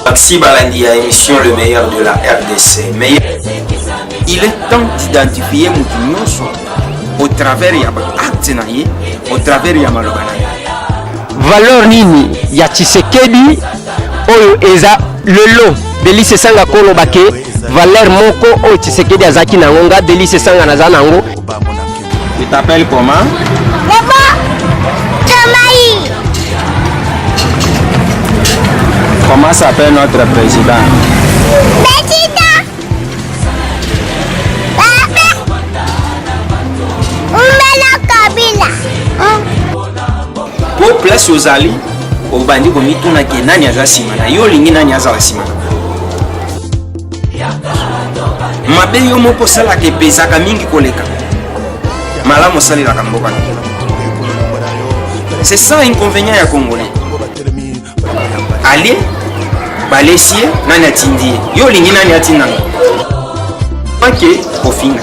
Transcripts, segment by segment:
Maxi Balandi a émission le meilleur de la RDC. Il est temps d'identifier Moutounyoso au travers de l'acte, au travers de Malobana. Valeur nini ya Tshisekedi oyo eza lelo Delice Sanga Kolo Bake valeur moko oyo Tshisekedi azaki nangonga Delice Sanga naza nango. Tu t'appelles comment? Comment s'appelle notre président? Pour place aux alliés, au bandit comme tout n'a qu'un an à Simana, yo lingina nyaza la Simana. Mabe yo moko sala ke pesa kamingi koleka. Malamu sali la kamboka. C'est ça inconvénient ya Congolais. Allez, balesier, nani atindi. Yo lingi nani atinanga. Ok, kofinga.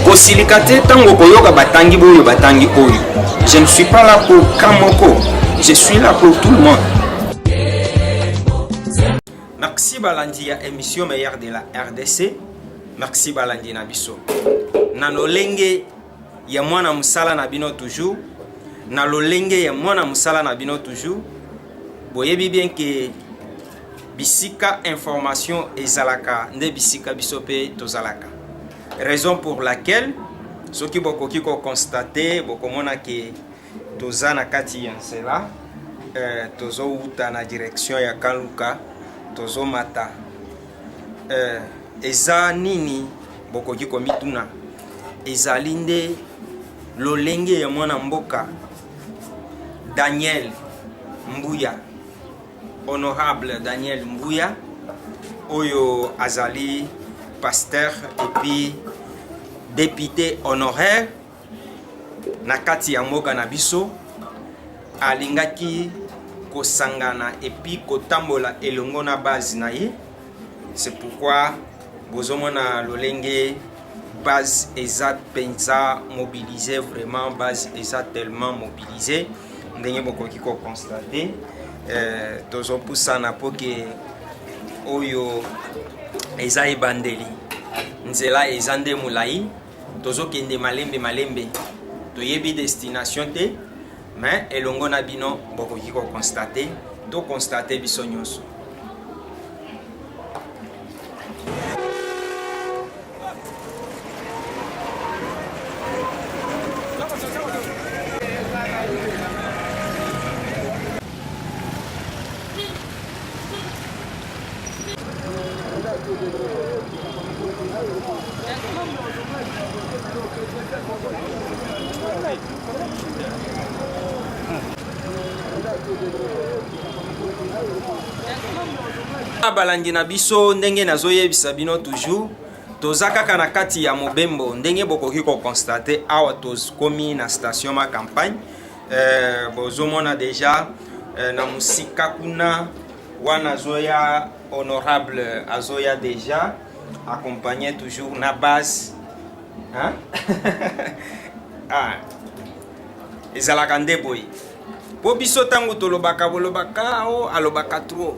Kosilikate tango koyoka batangi boyo batangi oyo. Je ne suis pas là pour Kamoko. Je suis là pour tout le monde. Merci Balandi ya émission meilleure de la RDC. Merci Balandi na biso. Na lolenge ya mwana musala na bino toujours. Na lolenge ya mwana musala na bino toujours. Boyebi bien que bisika information ezalaka nde bisika bisope tozalaka. Raison pour laquelle ceux qui bokoki ko constater bokomona que toza na kati ya nsela tozo uta na direction ya Kaluka tozo mata eza nini bokoki ko mituna ezali nde lolenge ya mwana mboka Daniel Mbuya, honorable Daniel Mbuya, oyo azali pasteur et puis député honoraire na kati ya mboka na biso alingaki kosangana et puis kotambola elongo na base na ye. C'est pourquoi bozomona lolenge base eza penza mobilisé, vraiment base eza tellement mobilisé. Ndenge bokoki ko constater tozo pusana poke oyo eza ebandeli nzela eza nde mulai tozo kende malembe toyebi destination te mais elongo na bino bokoki ko constater to constater biso nyonso. Balandi na biso ndenge nazoyebisa bino toujours toza kaka na kati ya mobembo ndenge bokoki ko constater awa tokomi na station ma campagne bozomona déjà na musika kuna wana zoya honorable azoya déjà accompagné toujours na base hein ah ezalaka nde boy po biso tango tolobaka bolobaka o alobaka trop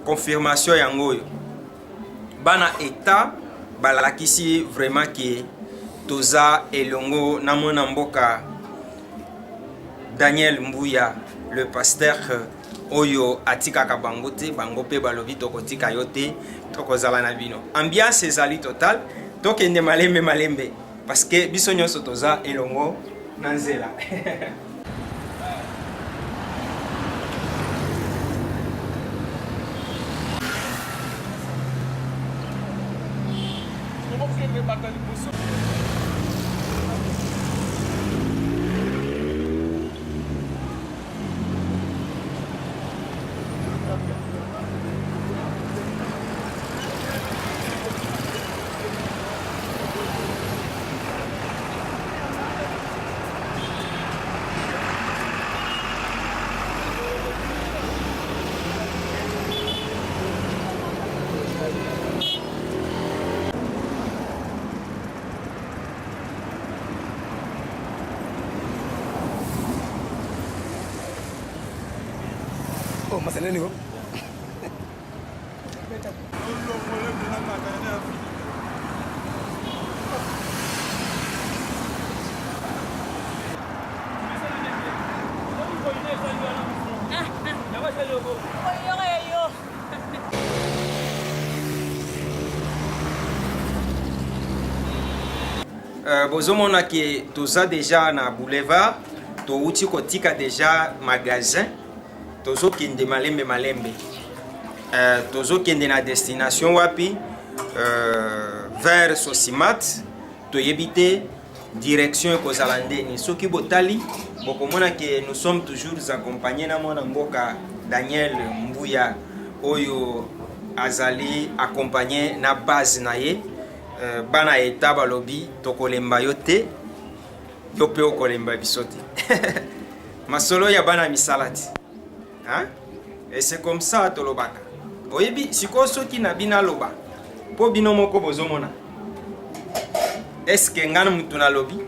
confirmation yango yo bana état balakisi vraiment que toza elongo na mwana mboka Daniel Mbuya le pasteur oyo atikaka bango te bango pe balobi tokotika yo te tokozala na bino ambiance ezali total tokende malembe parce que biso nyonso toza elongo na nzela. Oh, masaneni go. bozomona ke toza deja na boulevard touti kotika deja magasin tozokende malembe malembe tozokende na destination wapi vers Sosimat toyebi te direction ekozala ndeni soki botali bokomona ke nous sommes toujours accompagnés na mwana mboka Daniel Mbuya oyo azali accompagné na base na ye bana eta balobi tokolemba yo te yo pe okolemba biso te masolo ya bana misalati hein? Et c'est comme ça tolobaka oyebi siko soki na bina loba po bino moko bozomona est-ce que ngana mutu na lobi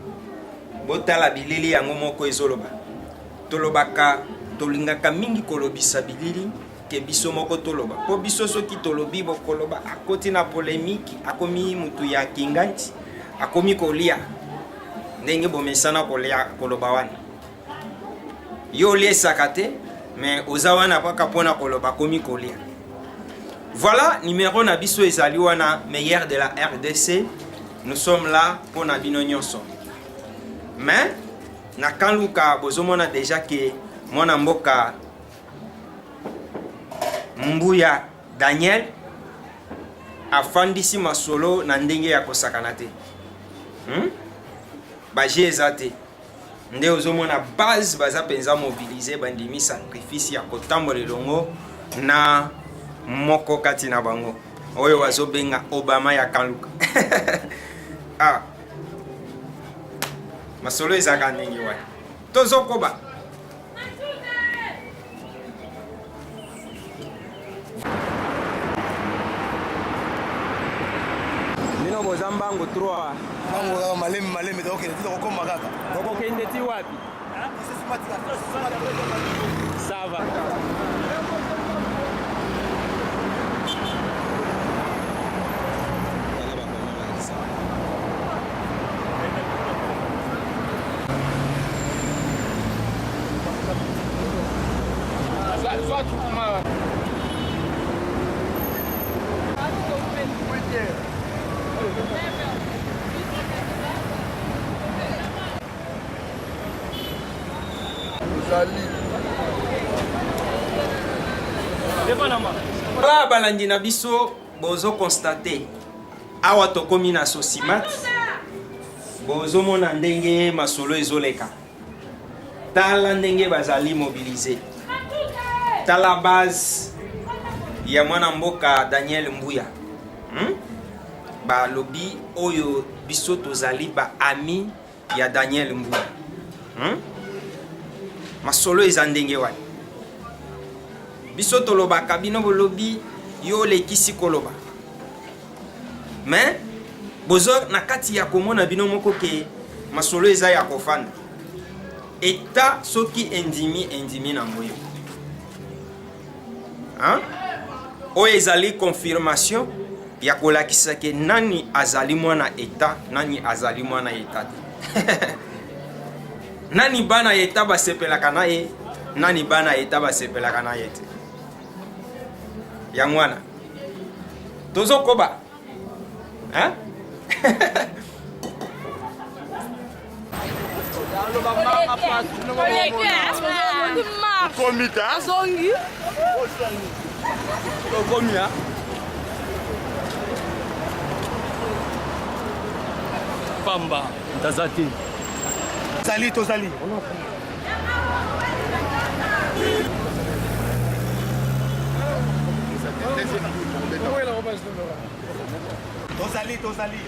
botala bilili yango moko ezoloba tolobaka tolingaka mingi kolobisa bilili ke biso moko toloba po biso soki tolobi bokoloba akoti na polémique akomi mutu ya kinganti akomi kolia ndenge bomesana kolia koloba wana yo liesaka te mais oza wana paka pona koloba akomi kolia. Voilà numéro na biso ezali wana meilleur de la RDC. Nous sommes là pour na bino nyonso mais na kanluka bozomona déjà que mwana mboka Mbuya Daniel afandisi masolo na ndenge ya kosakana te baje ezate nde ozomona base baza penza mobiliser bandimi sacrifice ya kotambola elongo na moko kati na bango oyo wazobenga Obama ya kanluka ah masolo ezaka ndenge wana tozokoba Mbango 3 Mbango maleme donc ndio kokoma kaka. Koko kende ti wapi? Ça va. Ba balandi na biso bozo constater awa tokomi na Sosimat bozo mona ndenge masolo ezoleka tala ndenge bazali mobiliser tala base ya mwana mboka Daniel Mbuya ba lobi oyo biso tozali ba ami ya Daniel Mbuya masolo eza ndenge wani biso tolobaka bino bolobi yo lekisi koloba mais bozo na kati ya komona bino moko ke masolo eza ya kofanda eta soki endimi na moyo hein oyo ezali confirmation ya kolakisa ke nani azali mwana eta nani azali mwana eta nani bana eta basepelaka na ye nani bana eta basepelaka na ye te ya mwana tozokoba hein Pamba Tazati Zali tozali tozali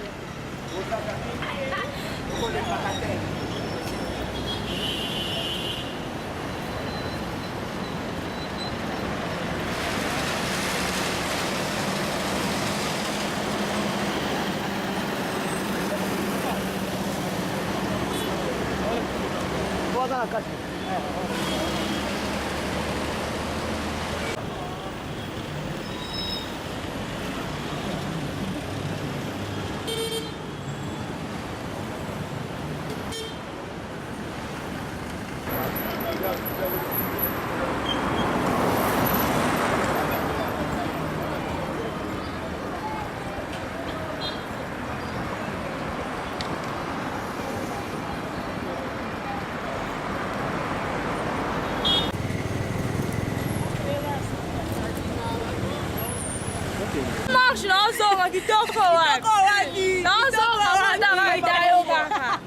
Moshi naosonga kitoko wapi? Naosonga wanda kaitayo kaka.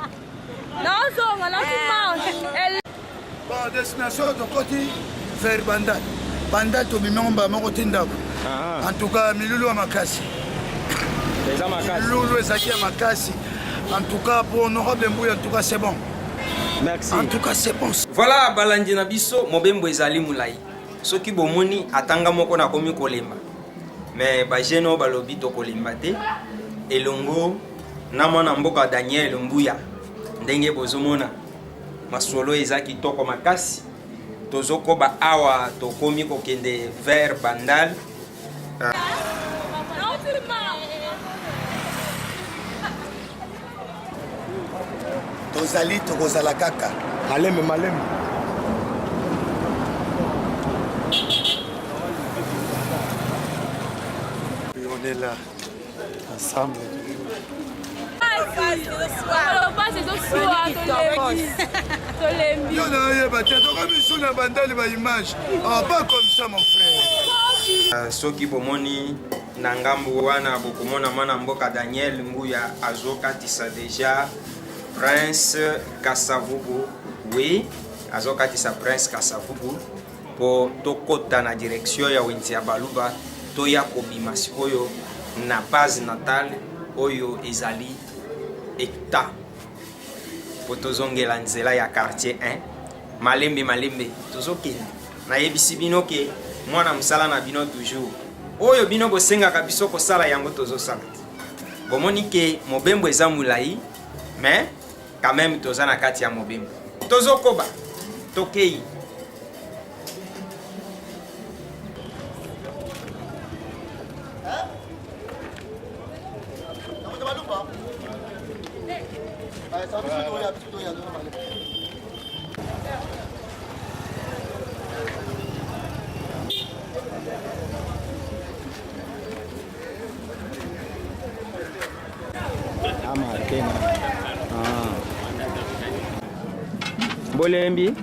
Naosonga na kumanche. Bon, destination de côté vers Bandal. Bandal to bimomba moko tindako. En tout cas, milulu à makasi. Milulu ezaki à makasi. En tout cas, pour honorable Mbouya, en tout cas, c'est bon. Merci. En tout cas, c'est bon. Voilà, balandi na biso mobembo ezali mulai. Soki bomoni atanga moko na komi kolemba. Mais ba jeno balobi to kolemba te. Elongo na mwana mboka Daniel Mbuya. Ndenge bozomona masolo ezaki toko makasi. Tozoko ba awa to komi kokende vers Bandal. Tozali tokozala kaka. Maleme maleme. On est là ensemble. Pas comme ça mon frère. Soki bomoni na ngambu wana bokomona mwana mboka Daniel Mbuya azokatisa deja Prince Kasavubu. Oui, azokatisa Prince Kasavubu po tokota na direction ya Wenzi ya Baluba toya kobima sikoyo na base natale oyo ezali Ekta po tozongela nzela ya quartier 1 malembe tozokende na yebisi bino ke mwana musala na bino toujours oyo bino bosengaka biso kosala yango tozosala bomoni ke mobembo eza mulai mais quand même toza na kati ya mobembo tozokoba tokei Bolembi. Hein?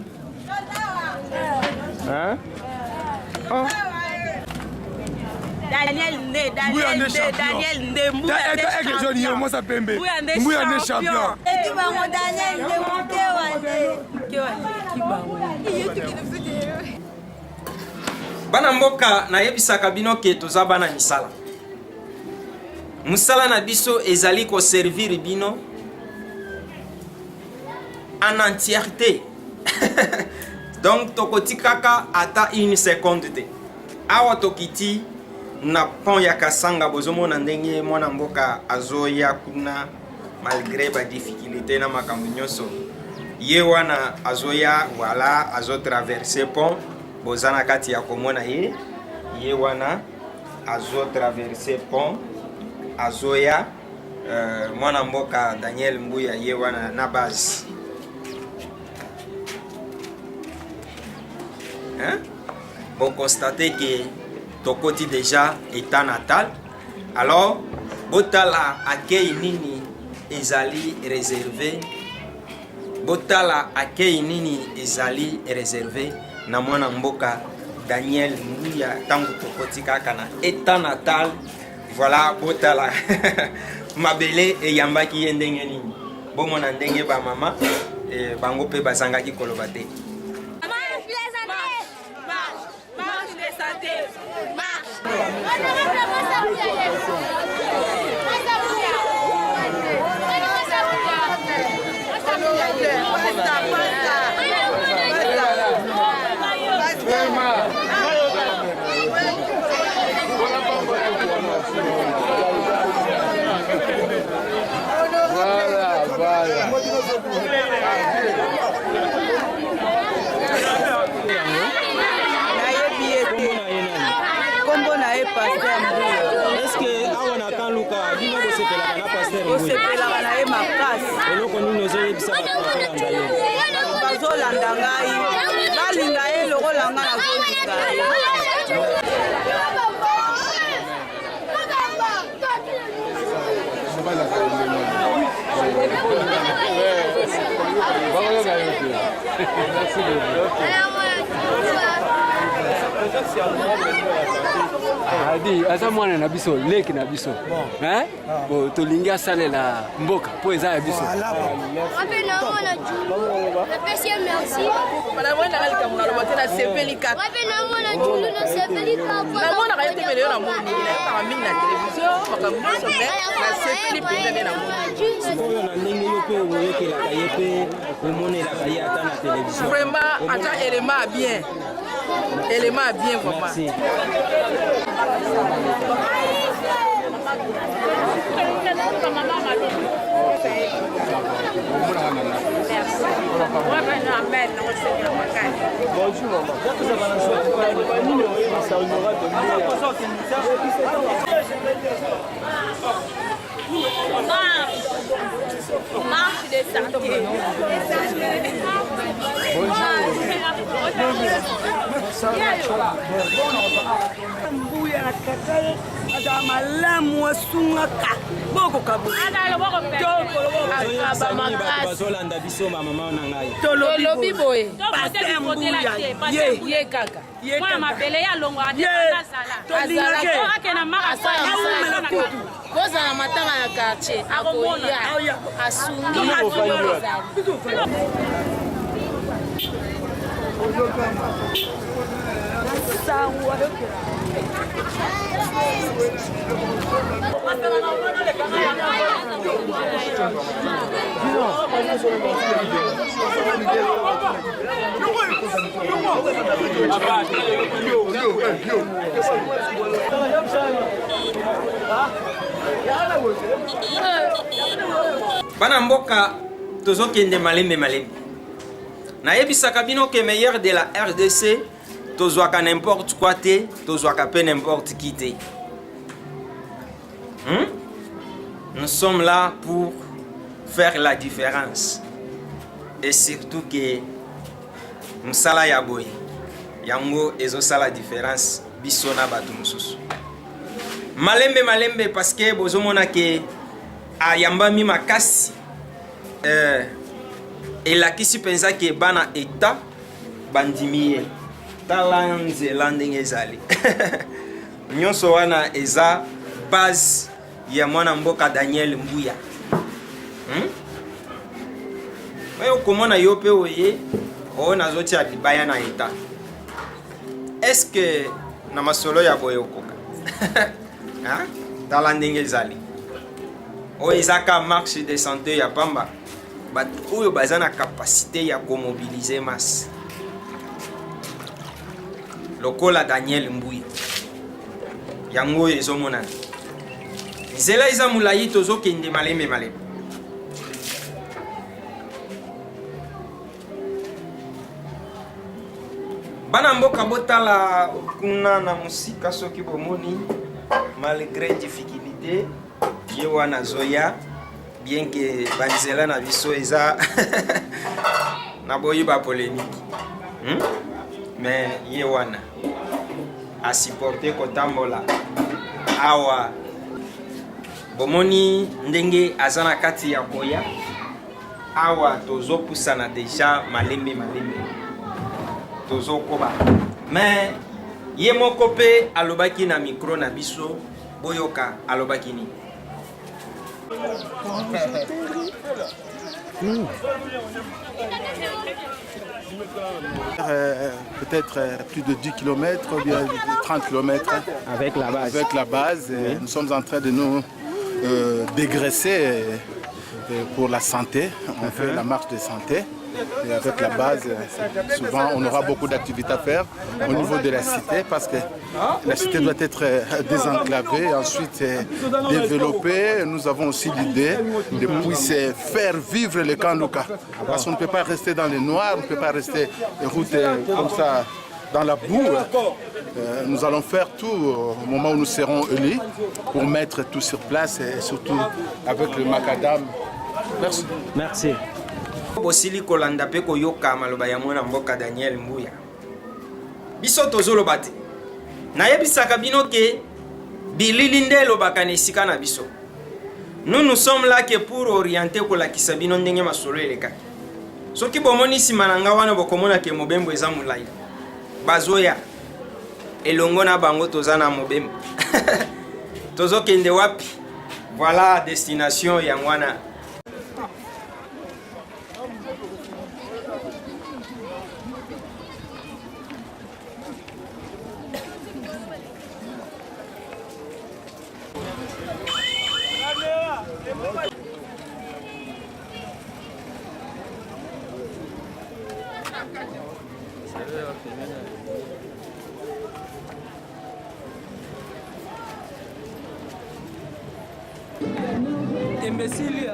Oh. Daniel Nde, Mbouya Nde champion. Bana mboka na yebisaka bino ke toza bana misala. Musala na biso ezali ko servir bino en entièreté. Donc tokotikaka ata une seconde te. Awa tokiti na pont ya Kasanga bozomona ndenge mwana mboka azoya kuna malgré ba difficulté na makambo nyonso. Ye wana azoya voilà azo traverser pont bozana kati ya komona ye wana azo traverser pont azoya mwana mboka Daniel Mbuya ye wana na base. Hein? Bon, constatez que tokoti déjà état natal. Alors, botala accueil nini ezali réservé. Botala accueil nini ezali réservé na mwana mboka Daniel Mbuya tangu tokoti kaka na état natal. Voilà, botala mabele e yambaki ndenge nini. Bomona ndenge ba mama e bango pe bazangaki koloba te. Est-ce que awana kanluka bino bosepelaka na pasteur Mbuya? Bosepelaka na ye makasi. Eloko nini ozoyebisa bakolanda ye? Bazolanda ngai balinga ye lokola nga nazolinga ye. adi aza mwana na biso leki na biso bo tolingi asalela mboka po eza ya biso vraiment ata élément bien vraiment. Marche de santé. Mbuya na kakale ada malamu wasungaka boko kabu Ana loboko pe. akaba makasi bazolanda biso mama na ngai tolobi boye Pasteur Mbuya. ye kaka Mwana mabele ya longo ateka sala. tolingake Akena maka sala. Koza na matanga ya quartier akoya asungi bana mboka tozokende malembe nayebisaka bino ke meilleur de la RDC tozwaka n'importe quoi te tozwaka pe n'importe qui te nous sommes là pour faire la différence et surtout que msala ya boye yango ezosala différence biso na bato mosusu malembe parce que bozomona ke ayambami makasi elakisi mpenza ke bana eta bandimi ye tala nzela ndenge ezali nyonso wana eza base ya mwana mboka Daniel Mbuya oyo okomona yo mpe oye oyo nazotia libaya na eta eske na masolo ya boye okoka tala ndenge ezali oyo ezaka marche de santé ya pamba bato oyo baza na capacité ya komobilize masse lokola Daniel Mbuya yango oyo ezomonana nzela eza molayi tozokende malembe bana mboka botala kuna na musika soki bomoni malgré difficulté ye wana zoya bien que banzela na biso eza na boyi ba polémique mais ye wana a supporter kotambola awa bomoni ndenge azana kati ya koya awa tozopusana deja malembe tozokoba mais ye moko pe alobaki na micro na biso boyoka alobaki ni peut-être plus de 10 km ou bien 30 km Avec la base. avec la base. Oui. Nous sommes en train de nous dégraisser pour la santé. On fait la marche de santé. Et avec la base, souvent on aura beaucoup d'activités à faire au niveau de la cité parce que la cité doit être désenclavée, ensuite développée. Nous avons aussi l'idée de pouvoir faire vivre le camp Luka. Parce qu'on ne peut pas rester dans le noir, on ne peut pas rester route comme ça dans la boue. Nous allons faire tout au moment où nous serons élus pour mettre tout sur place et surtout avec le macadam. Merci. Merci. bosili kolanda pe koyoka maloba ya mwana mboka Daniel Mbuya biso tozoloba te nayebisaka bino ke bilili nde elobaka na esika na biso. Nous sommes là que pour orienter kolakisa bino ndenge masolo eleka soki bomoni nsima na nga wana bokomona ke mobembo eza molai bazoya elongo na bango toza na mobembo. Tozokende wapi? Voilà destination ya mwana. Imbécile.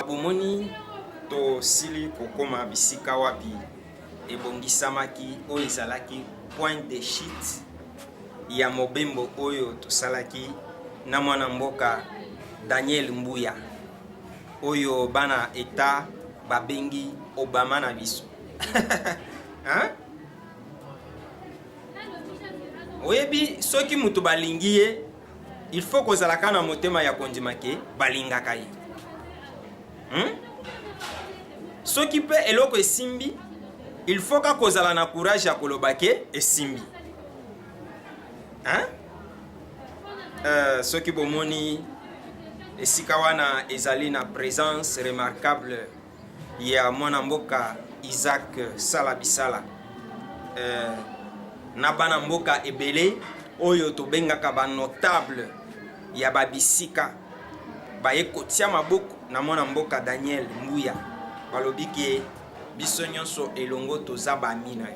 Bomoni to sili kokoma bisika wapi ebongisamaki oyo ezalaki point de chute ya mobembo oyo tosalaki na mwana mboka Daniel Mbuya oyo bana eta babengi Obama na biso. Hein? Oyebi soki mutu balingi ye, il faut kozalaka na motema ya kondimake balingaka ye. Soki pe eloko esimbi, il faut ka kozala na courage ya kolobake esimbi. Hein? Soki bomoni esika wana ezali na présence remarquable ya mwana mboka Isaac Salabisala. Na bana mboka ebele oyo tobengaka ba notable ya babisika baye kotia maboko na mwana mboka Daniel Mbuya balobiki biso nyonso elongo toza bamina.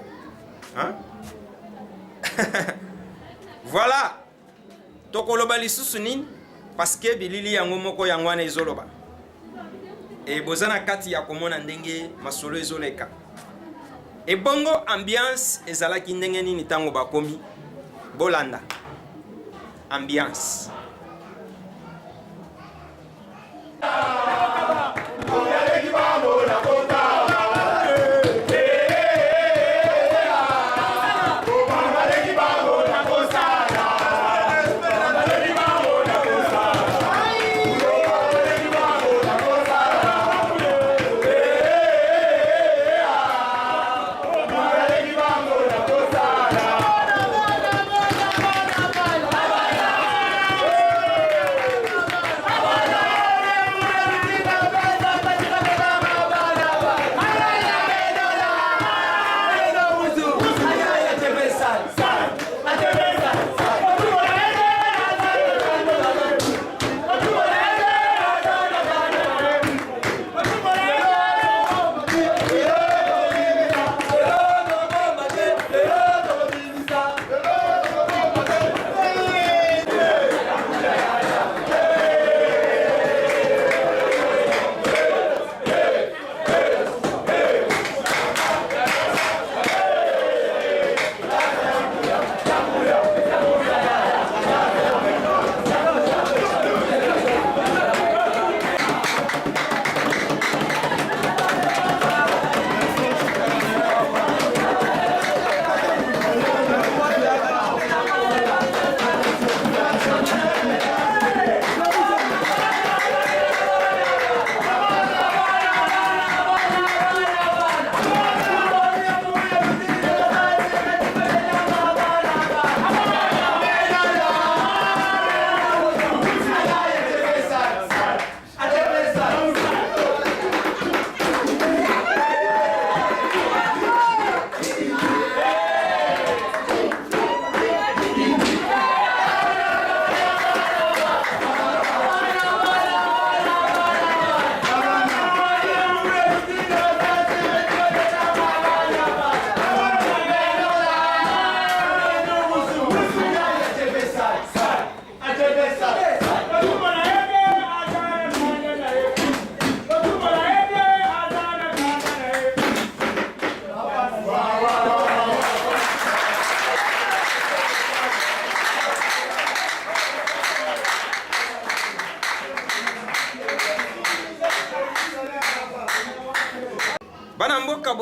Hein? Voilà. Tokoloba lisusu nini parce que bilili yango moko yango wana ezoloba. E bozana kati ya komona ndenge masolo ezoleka. E bongo ambiance ezalaki ndenge nini tango bakomi bolanda. Ambiance.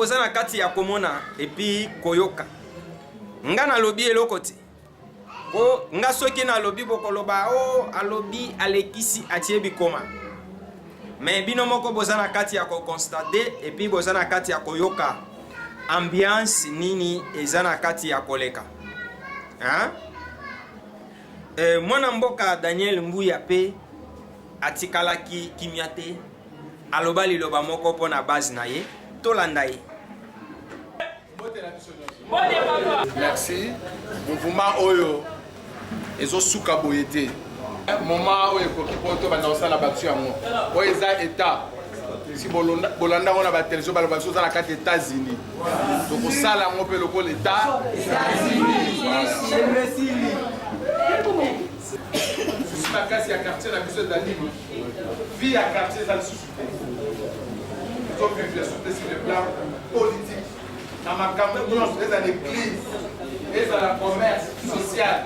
boza na kati ya komona epi koyoka nga nalobi eloko te ko nga soki nalobi bokoloba o alobi alekisi atie bikoma mais bino moko boza na kati ya kokonstate epi boza na kati ya koyoka ambiance nini eza na kati ya koleka hein? Mwana mboka Daniel Mbuya pe atikalaki kimia te aloba liloba moko mpo na base na ye tolanda ye. Merci. Mouvement oyo ezosuka boye te. Moment oyo ekoki mpo tobanda kosala bato yango oyo eza état si bolanda ngo na batelevizio baloba biso oza na kati États-Unis tokosala yango mpe lokola état susi makasi ya quartier na biso ezali vie ya quartier eza lisusu te tozovivre surtout sur le plan politique na makambo nyonso eza na église ezala commerce social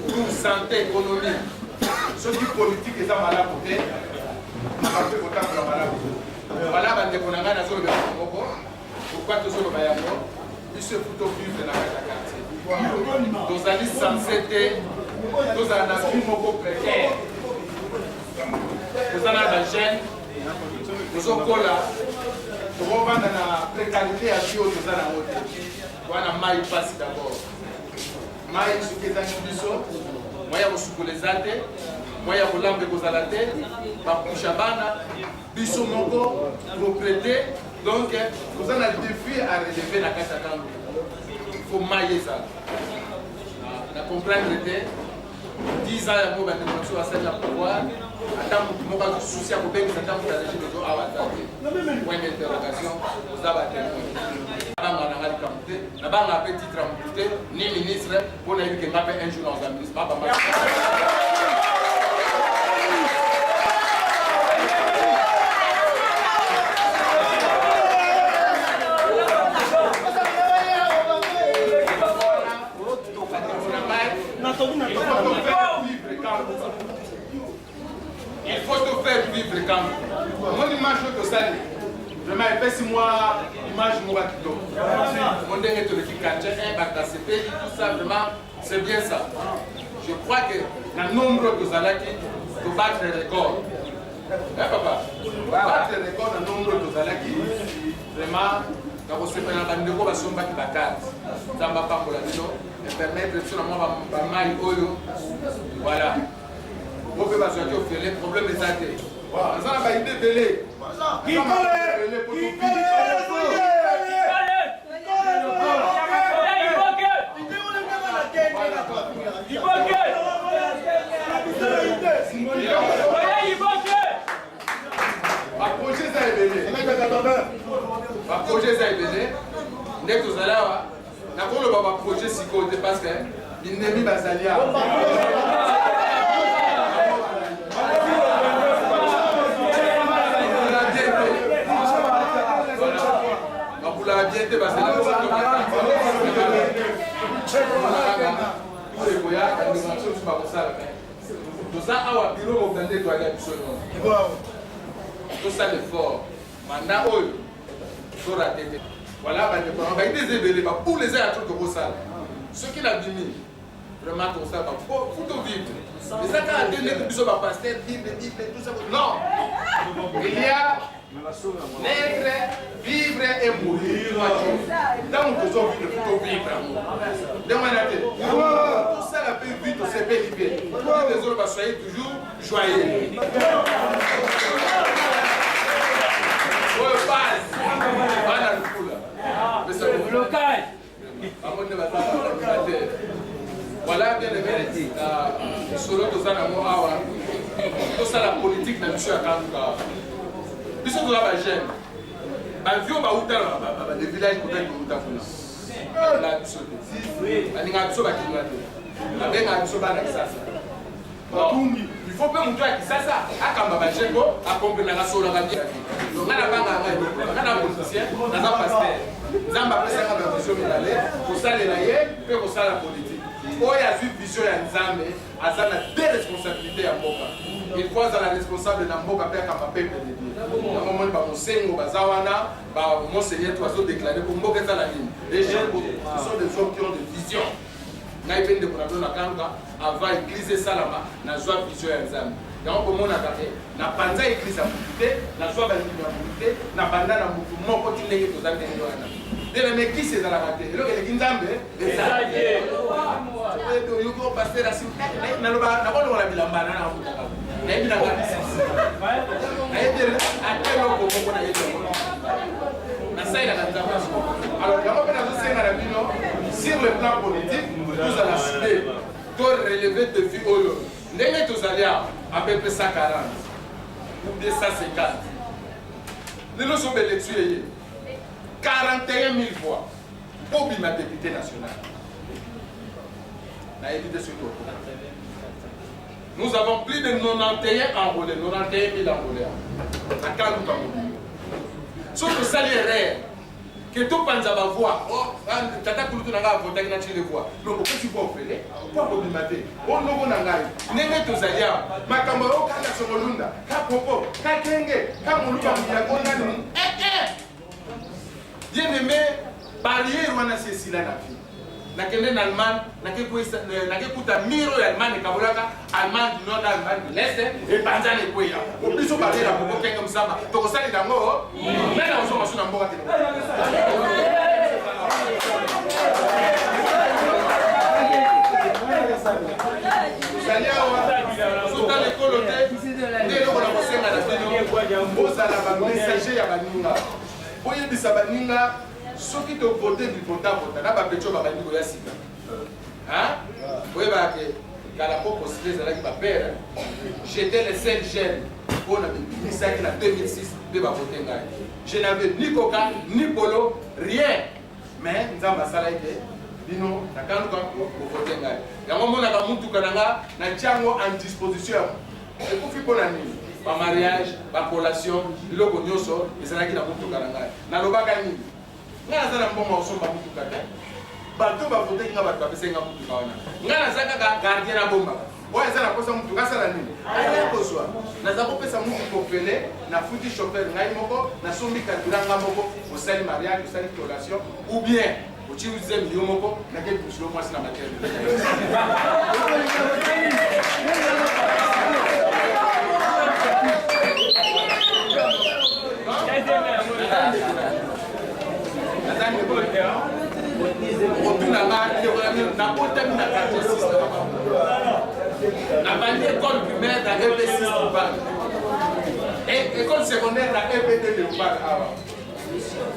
ou santé économique soki politique eza malamu te makambo ekotambola malamu wala bandeko na ngai nazoloba moko pourkui tozoloba yango biso efu tovivre na kati ya quartier tozali sanse te tozala na vie moko précaire toza na bajeune tozokola tokovanda na précarité ya vie oyo toza nango te wana mai pasi d'abord mai soki ezangi biso moya ya kosukola eza te moya ya kolamba ekozala te bakusha bana biso moko propriété donc toza na défi à relever na kati ya kango faut mai ezala na comprendre te 10 ans yango bandeko na biso basali na pouvoir ata motu moko azosusi ya kobengisa ata moto azegi bezo awa aza te point d'interrogation oza batémoin nabanga nanga likambo te nabanga mpe titre ya motu te ni ministre mpo nayebi ke nga mpe un jour na oza ministre babamba il faut te faire vivre quand mon image de ça vraiment epesi moi image moko kitoko mon ndenge toleki quartier un bakcp tout ça vraiment c'est bien ça je crois que na nombre tozalaki tobattre record papa battre record na nombre tozalaki vraiment nakosepela na bandeko basombaki bakarte nzambe apambola bino epermettre biso na mwa bamai oyo voilà ope bazwaki ofele problème eza te aza na baide ebele baprojet eza ebele baprojet eza ebele nde tozali awa nakoloba baprojet sikoyo te parce que binemi bazali awa la biente parce que ça awa biro mokande to ala biso non to ça l'effort manda oyo to raté voilà ba de ba ite zebele ba pour les airs to ko sala ce qui l'a bimi vraiment to ça ba faut to vivre mais ça quand donner biso ba pasteur vivre tout ça non il y a naître, vivre et mourir. Donc, nous sommes vivre pour vivre. Tout ça, la paix vite, c'est paix libérée. Les autres, soyez toujours joyeux. Voilà bien aimé, solo de Zanamo Awa, tout ça la politique n'a plus à Kanouka. Biso toza bagene bavio bautala de village peut-être bautafuna la biso te baninga biso bakinga te babenga biso bana kisasa il faut mpe moto ya kisasa akamba bajengo akomprenaka solaka bien nga na banga nga na politicien naza paster nzambe apesaka bavision milale kosalela ye mpe kosala politique oyo azwi vision ya nzambe aza na de responsabilité ya mboka il faut être la responsable de Namboka Père Kamapé. À un moment, Bamonsengo, Bazawana, Monseigneur, tu as déclaré pour Mboka Talanine. Les gens, ce sont des hommes qui ont des visions. Naïben de Konablo Nakanga, avant l'église Salama, n'a joie vision et examen. Donc, pour mon attaqué, n'a pas d'église à Mouté, n'a joie à Mouté, n'a pas d'âme à Moutou, mon continent qui est aux Andes. De la qui c'est dans la raté. Et là, il y a un les alliés. Il faut passer la suite. Il y a sur le plan politique, nous allons citer pour relever de vie au lieu. Nous allons à peu près 140 ou 250. Nous sommes élections 41 000 voix pour ma député national. Nous avons plus de 91 enrôlés, 91 000 enrôlés. À quand nous avons sauf que ça est rare. Que tout le monde va voir. Oh, tata Kouloutou n'a voté que tu les vois. Donc, pourquoi tu vas opérer? Pourquoi vous m'avez? Oh, non, on a gagné. N'est-ce pas tous ailleurs? Ma camarade, quand la Somolunda, quand Popo, quand Kenge, quand Moulouba, on a gagné. Bien aimé, barrière ou c'est si la vie. Na kende en Allemagne, na kekuta miro ya Allemagne kabolaka, Allemagne du Nord, Allemagne de l'Est, et Banzan et Kouya. Au plus au barrière à Popo Kenge Msama, donc ça les dango, mais là on s'en va sur Mboka. Vous allez avoir, sur l'école, dès lors qu'on a posé à la vidéo, vous allez avoir messager à Baninga. Voyez bisa baninga soki to voter du vota na ba pecho ba baningo ya sika hein voyez ba que kala poko stress avec ma père j'étais le seul jeune pour na bisa qui na 2006 de ba voter ngai je n'avais ni coca ni polo rien mais nzamba sala ite bino na kanu ka voter ngai yango mona ka mutu kananga na chango en disposition et pour fi pona nini par mariage, par collation, le cognoso, et c'est là qu'il a beaucoup de caranga. N'a pas gagné. N'a pas de bon morceau, pas beaucoup de caranga. Bateau va voter, il va passer un beaucoup de caranga. N'a pas de gardien à bomba. Ouais, c'est la cosa muito gasta la nuit. Allez, bonsoir. N'a pas fait ça muito pour peler, n'a foutu chauffeur, n'a moko, n'a sombi carburant moko, au sali mariage, au sali collation, ou bien. Au chiu disait milieu moko, n'a qu'elle pousse le mois sur la matière. École primaire dans EP6 et école secondaire dans EPT de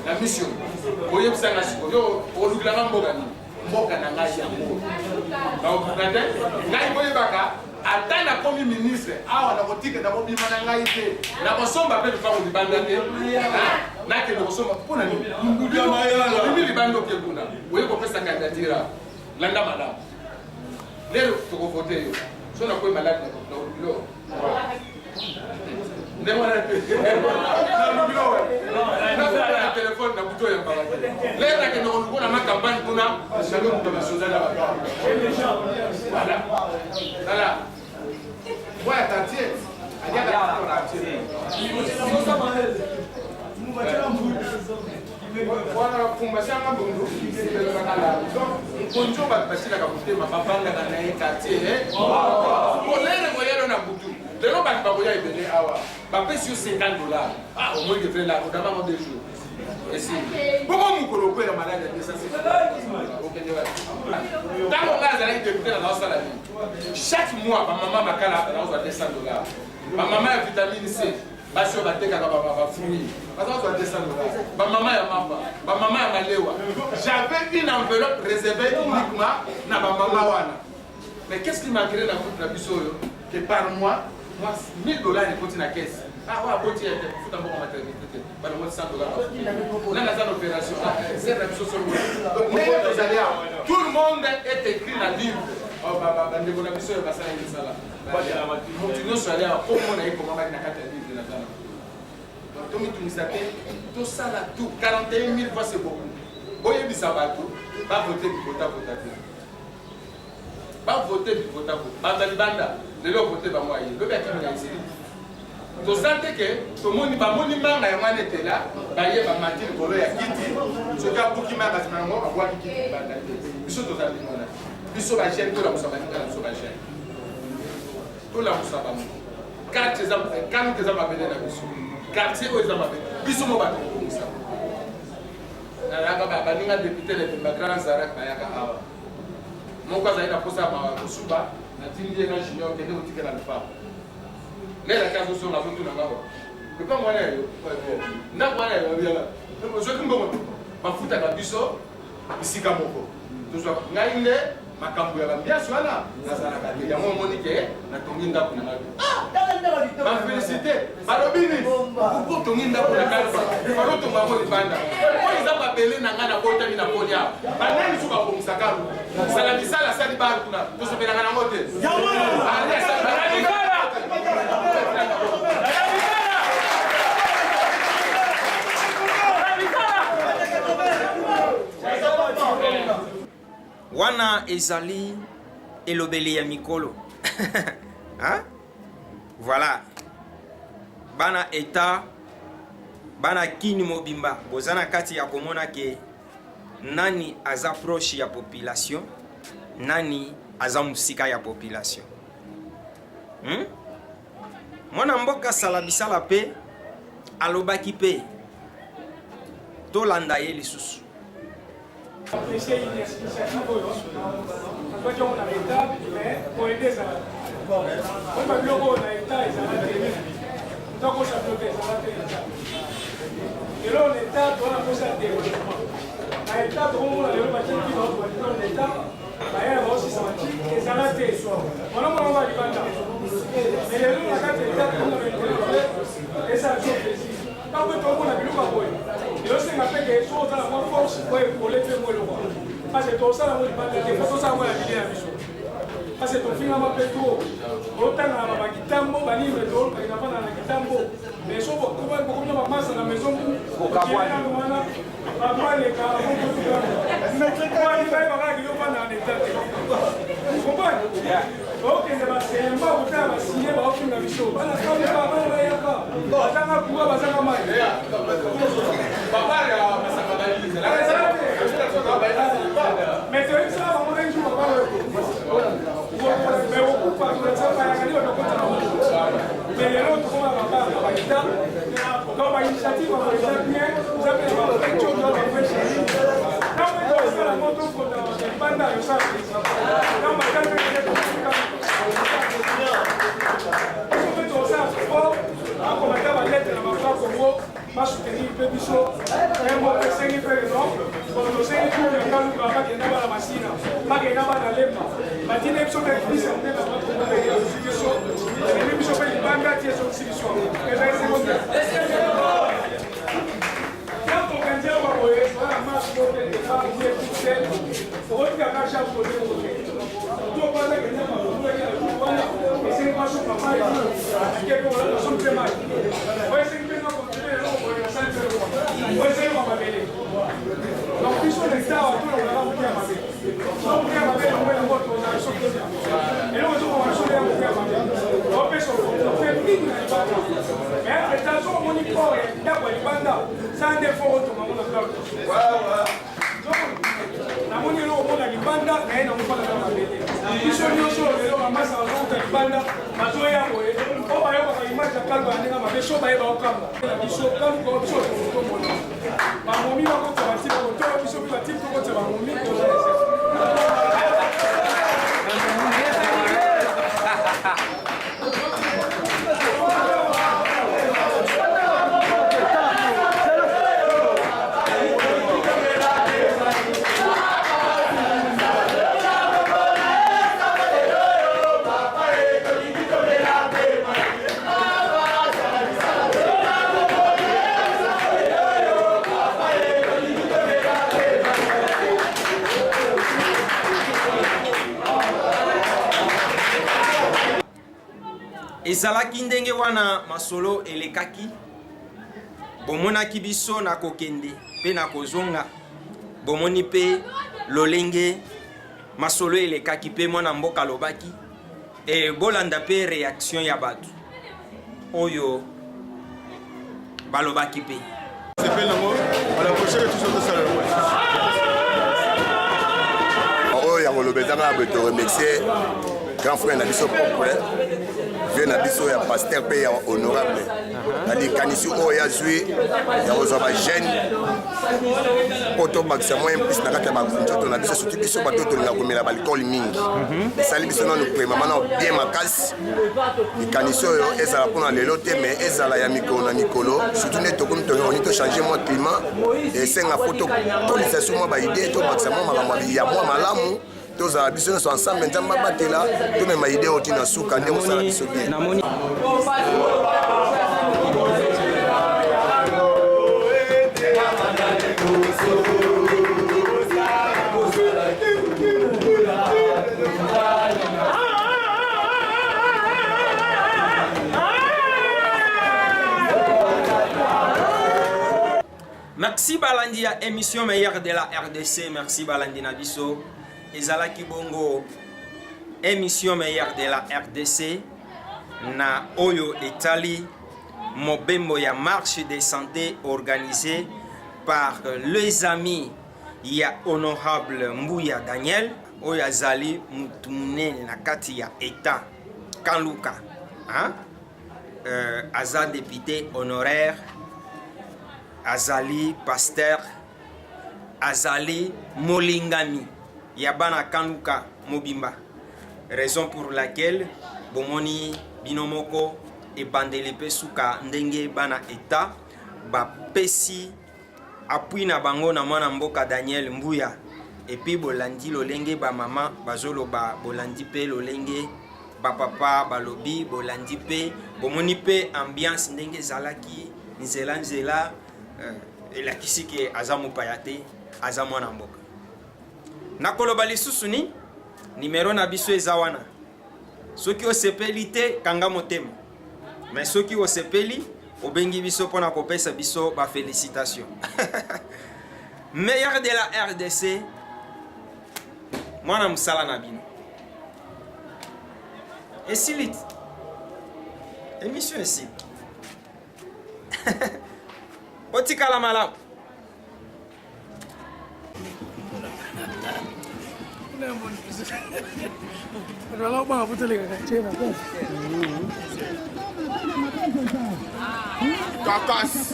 la mission. Vous voyez que ça n'a pas attends la premier ministre, ah on a voté que d'abord il m'a engagé. La personne va faire le faire au Libandé. Là que nous sommes pour nous. Nous le bando qui est bon. Oui, pour faire sa candidature. Landa madame. Les pour voter. Si on a quoi malade dans le bureau. Ne moi la dans le bureau. Le téléphone na buto ya mbala. Là que nous on a ma campagne pour na salon de la société là. Voilà. Voilà. Ouais, t'as dit. Voilà, pour ma chère Mabundu, c'est le Bakala. Donc, on va passer la capacité, ma papa, la Ganaï, quartier. Pour les voyages, on a beaucoup. De l'eau, ma papa, il venait à avoir. Ma paix sur $50. Ah, au moins, il fait là, on a vraiment des jours. Et si. Pourquoi vous colocez la maladie de ça? Quand on a des députés dans la salle, chaque mois, ma maman m'a calé à $200. Ma maman a vitamine C. Ma soeur va faire un fruit. Ma soeur va $200. Ma maman a mamba. Ma maman a malewa. J'avais une enveloppe réservée uniquement à ma maman wana. Mais qu'est-ce qui m'a créé dans le groupe que par mois, moi, $1000 ils continuent à la caisse. Ah ouais, bon, tu es un bon matérialité. Par le moins $100. On a une opération. C'est la chose sur moi. Tout le monde est écrit dans le livre. Oh, ndeko na biso ya basala yesala continue sala ya omona ekoma baki na kati ya livre na zala donc tomitungisa te tosala tout 41 000 fois c'est beaucoup boyebisa bato bavote bivota vota te bavote bivota vota bato libanda lelo côté ba moi il lobe akimi na isiri to sante ke to moni ba moni manga ya mwana tela ba ye ba matini kolo ya kiti so ka buki manga simango abwa kiti ba date biso to sante mona biso ba chaîne to la musaba ni la musaba chaîne to la musaba mo quartier za kan ke za ba bele na biso quartier o za ba bele biso mo ba ko musaba na ba ba ninga député le ba grand zara ba ya ka hawa mo kwa za ina posa ba kusuba na tindi na junior kende utikela mfa mais la case sur la photo na ngabo le pas moi yo na moi yo bien so kimbo mafuta kabiso bisika moko tozwa ngainde makambo ya bambia swana nazala ka ya mo monike na tonginda kuna ngabo ba félicité balobini ko tonginda kuna ngabo ba to ngabo libanda ko iza ba bele na ngana kota mina kolia banani suba ko musakaru sala bisala sali ba kuna to so bela ngana ngote wana ezali elobeli ya mikolo hein? Voilà bana eta bana kini mobimba bozana kati ya komona ke nani aza proche ya population nani aza musika ya population mwana mboka sala bisala pe alobaki pe tolanda ye lisusu apprécier une initiative parce qu'on a l'État mais pour aider ça bon on va bien on a l'État et ça va tenir donc on s'appelle ça va tenir et là l'État doit poser un développement l'État doit aller au bâtiment qui va pour l'État il va aussi sentir que ça va tenir on va lui vendre mais les gens la carte l'État on va le et ça fait plaisir quand on tombe on a vu le baboy et aussi on a fait que soit dans la force pour les faire moi le roi parce que tout ça là on dit pas que faut ça moi la vie à biso parce que ton finalement pétro autant na ba kitambo bani métro ba ina pas na kitambo mais so beaucoup de masse na maison pour kabwa ba moi les cas on peut tout mais quoi il va pas qu'il pas na état vous comprenez ok c'est pas c'est pas autant va signer ba aucune biso bana ça pas ba ya pas bazanga kuwa bazanga mai papa ya masaka bali mais tu es ça on est jour pas mais beaucoup pas de ça pas ya ndio kwa mais les autres comment va pas ba ita comme initiative on les a bien vous avez fait chose dans le fait chérie quand on fait la moto pour dans banda yo ça quand ma calme est pour akomata balete na mafa kongo basoutenir mpe biso moko esengi mpe raison tosengi tuyangaluka bakenda bana masina bakenda bana lemba batine biso mpe biso mpe na bakomoeosi biso ememi biso mpe libanga tie sosi biso ezali seconde quand tokandia baboye wana marche mote départ vie tutel okotikaka charge kote kote tobaza kenda bakomoeki na jour wana esengi basuka mai akeko wana nasompe mai oesengi mpe nakontinue eloko na sali mpe lokwa oesengi kwa mabele donc biso leta watolongaka moke ya mabele so moke ya mabele yango yango tozala biso kolia eloko ezokoma biso ya moke ya mabele opesa ofe mingi na libanda mais leta so omoni pore ndako ya libanda sa nde fo otongango na ndako namoni eloko mona libanda naye namofana na mabele biso nyonso lelo bamasa bazouta libanda bazoya boye o bayokaka image ya kalba ya ndenge mabe so bayeba okamba na biso kaluka biso tomona bamomi bakota batip kotoyo biso mpe batip tokota bamomi ezalaki ndenge wana masolo elekaki bomonaki biso na kokende pe na kozonga bomoni pe lolenge masolo elekaki pe mwana mboka lobaki et bolanda pe réaction ya bato oyo balobaki pe oyo ya kolobezanga boye toremercie grand frère na biso propre vie na biso ya pasteur mpe ya honorable na likanisi oyo yazwi ya kozwa bajeune mpo tobakisa moyen plus na kati ya banzoto na biso surtout biso bato tolinga komela balikole mingi esali biso nano prema na bien makasi likanisi oyo ezala mpona lelo te mais ezala ya mikolo na mikolo surtout nde tokomi tooni tochange mwa climat esenga fo tolisa so mwa baide tobakisa mwa makambo ya mwa malamu tozala biso nyonso ensemble nzambe abatela tomema ide oyo tina suka nde kosala biso bien. Merci balandi ya émission meilleure de la RDC. Merci balandi na biso ezalaki bongo émission meilleure de la RDC na oyo etali mobembo ya marche de santé organisée par les amis ya honorable Mbuya Daniel oyo azali mutu munene na kati ya État Kanluka aza député honoraire azali pasteur azali molingami ya bana Kanluka mobimba, raison pour laquelle bomoni binomoko e bandeli pe suka ndenge bana État ba pesi appui na bango na mwana mboka Daniel Mbuya et puis bolandi lolenge ba mama bazolo ba bolandi pe lolenge ba papa balobi bolandi pe bomoni pe ambiance ndenge zalaki nzela elakisi ke azamu payate azamu na mboka nakoloba lisusu ni numéro na biso eza wana soki osepeli te kanga motema mais soki osepeli obengi biso pona kopesa biso ba félicitations meilleur de la RDC mwana musala na bino esilit émission ici otikala malamu Kakas.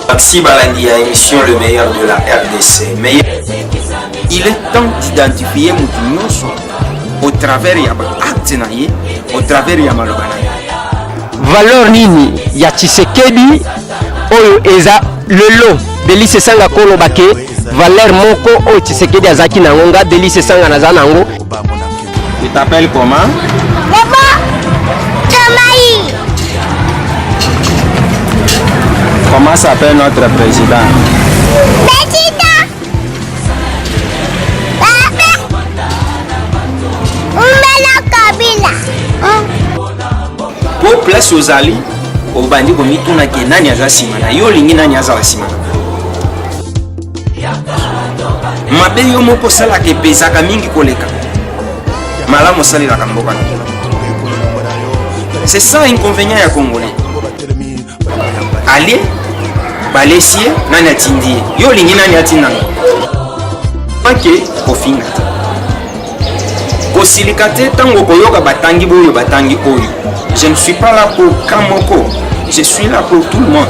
Maxi Balandi a émission le meilleur de la RDC. Mais il est temps d'identifier Moutinyoso au travers de l'acte, au travers de Malogana. Valeur nini ya Tshisekedi oyo eza lelo Delice Sanga Kolo Bake valeur moko oyo Tshisekedi azaki na ngonga Delice Sanga naza nango. Tu t'appelles comment? Comment s'appelle notre président? Pour place aux alliés, au bandi komi tuna ke nani aza simana yo lingi nani aza la simana mabe yo moko sala ke pesaka mingi koleka malamu sali la kamboka. C'est ça inconvénient ya congolais. Allez balesie nani atindi yo lingi nani atinda panke kofinga kosilikate tango koyoka batangi boyo batangi oyo. Je ne suis pas là pour Kamoko, je suis là pour tout le monde.